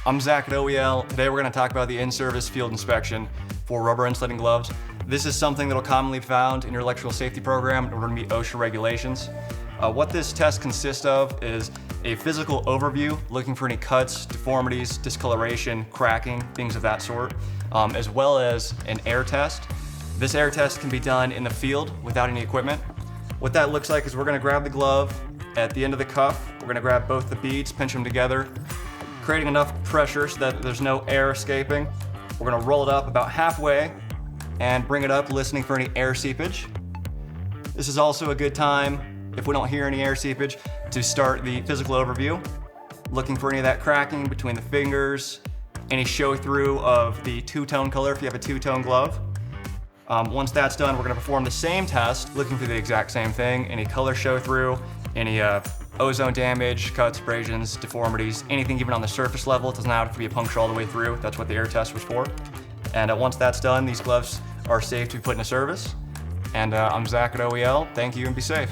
I'm Zach at OEL. Today we're going to talk about the in-service field inspection for rubber insulating gloves. This is something that will commonly be found in your electrical safety program in order to meet OSHA regulations. What this test consists of is a physical overview, looking for any cuts, deformities, discoloration, cracking, things of that sort, as well as an air test. This air test can be done in the field without any equipment. What that looks like is we're going to grab the glove at the end of the cuff. We're going to grab both the beads, pinch them together, creating enough pressure so that there's no air escaping. We're going to roll it up about halfway and bring it up, listening for any air seepage. This is also a good time, if we don't hear any air seepage, to start the physical overview, looking for any of that cracking between the fingers, any show through of the two-tone color if you have a two-tone glove. Once that's done, we're going to perform the same test, looking for the exact same thing, any color show through, any ozone damage, cuts, abrasions, deformities, anything even on the surface level. It doesn't have to be a puncture all the way through. That's what the air test was for. And once that's done, these gloves are safe to be put into service. And I'm Zach at OEL. Thank you and be safe.